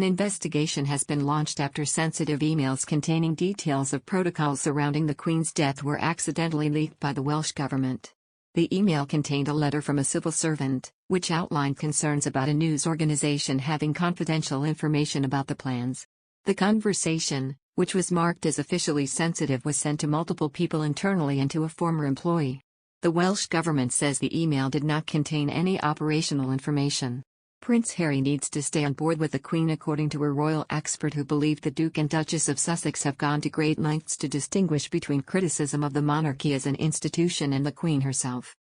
An investigation has been launched after sensitive emails containing details of protocols surrounding the Queen's death were accidentally leaked by the Welsh government. The email contained a letter from a civil servant, which outlined concerns about a news organization having confidential information about the plans. The conversation, which was marked as officially sensitive, was sent to multiple people internally and to a former employee. The Welsh government says the email did not contain any operational information. Prince Harry needs to stay on board with the Queen, according to a royal expert who believed the Duke and Duchess of Sussex have gone to great lengths to distinguish between criticism of the monarchy as an institution and the Queen herself.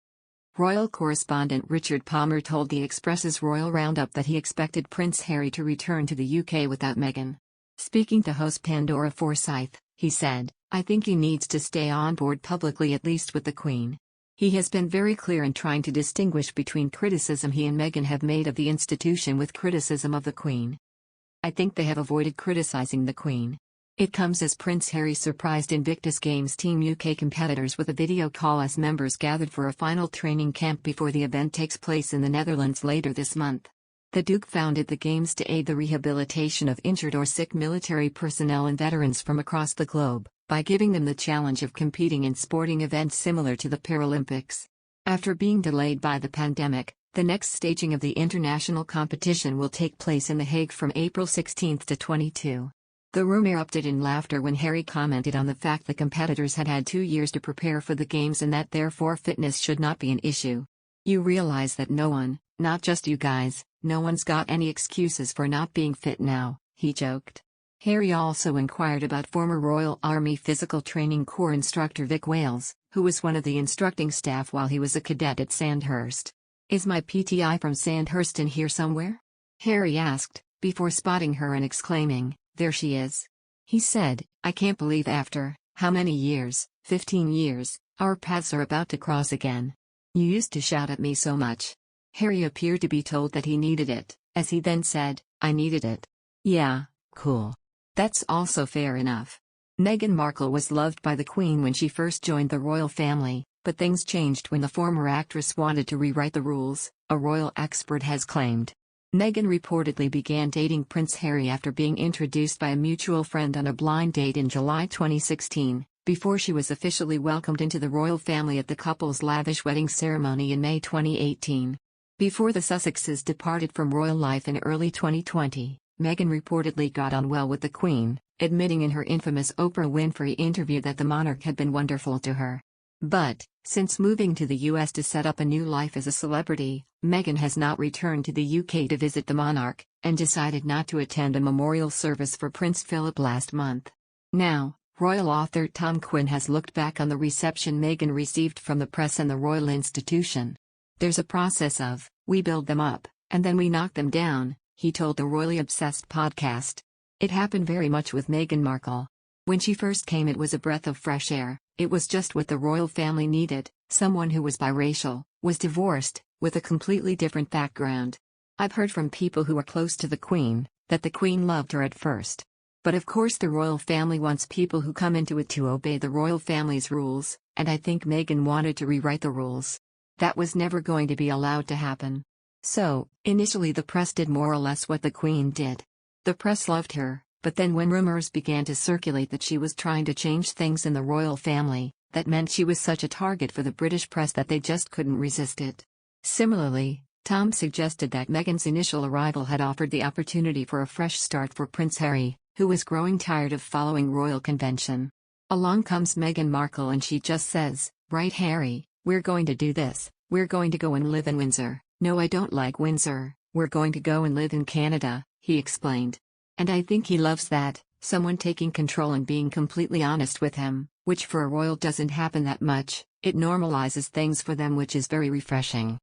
Royal correspondent Richard Palmer told the Express's Royal Roundup that he expected Prince Harry to return to the UK without Meghan. Speaking to host Pandora Forsyth, he said, "I think he needs to stay on board publicly, at least with the Queen. He has been very clear in trying to distinguish between criticism he and Meghan have made of the institution with criticism of the Queen. I think they have avoided criticizing the Queen." It comes as Prince Harry surprised Invictus Games Team UK competitors with a video call as members gathered for a final training camp before the event takes place in the Netherlands later this month. The Duke founded the Games to aid the rehabilitation of injured or sick military personnel and veterans from across the globe, by giving them the challenge of competing in sporting events similar to the Paralympics. After being delayed by the pandemic, the next staging of the international competition will take place in The Hague from April 16 to 22. The room erupted in laughter when Harry commented on the fact the competitors had had 2 years to prepare for the Games and that therefore fitness should not be an issue. "You realize that no one, not just you guys, no one's got any excuses for not being fit now," he joked. Harry also inquired about former Royal Army Physical Training Corps instructor Vic Wales, who was one of the instructing staff while he was a cadet at Sandhurst. "Is my PTI from Sandhurst in here somewhere?" Harry asked, before spotting her and exclaiming, "There she is." He said, "I can't believe after, how many years, 15 years, our paths are about to cross again. You used to shout at me so much." Harry appeared to be told that he needed it, as he then said, "I needed it. Yeah, cool. That's also fair enough." Meghan Markle was loved by the Queen when she first joined the royal family, but things changed when the former actress wanted to rewrite the rules, a royal expert has claimed. Meghan reportedly began dating Prince Harry after being introduced by a mutual friend on a blind date in July 2016, before she was officially welcomed into the royal family at the couple's lavish wedding ceremony in May 2018. Before the Sussexes departed from royal life in early 2020, Meghan reportedly got on well with the Queen, admitting in her infamous Oprah Winfrey interview that the monarch had been wonderful to her. But, since moving to the US to set up a new life as a celebrity, Meghan has not returned to the UK to visit the monarch, and decided not to attend a memorial service for Prince Philip last month. Now, royal author Tom Quinn has looked back on the reception Meghan received from the press and the royal institution. "There's a process of, we build them up, and then we knock them down," he told the Royally Obsessed podcast. It happened very much with Meghan Markle. When she first came, it was a breath of fresh air. It was just what the royal family needed, someone who was biracial, was divorced, with a completely different background. I've heard from people who are close to the Queen, that the Queen loved her at first. But of course the royal family wants people who come into it to obey the royal family's rules, and I think Meghan wanted to rewrite the rules. That was never going to be allowed to happen. So, initially the press did more or less what the Queen did. The press loved her, but then when rumors began to circulate that she was trying to change things in the royal family, that meant she was such a target for the British press that they just couldn't resist it. Similarly, Tom suggested that Meghan's initial arrival had offered the opportunity for a fresh start for Prince Harry, who was growing tired of following royal convention. Along comes Meghan Markle and she just says, "Right, Harry, we're going to do this, we're going to go and live in Windsor." "No, I don't like Windsor, we're going to go and live in Canada," he explained. And I think he loves that, someone taking control and being completely honest with him, which for a royal doesn't happen that much. It normalizes things for them, which is very refreshing.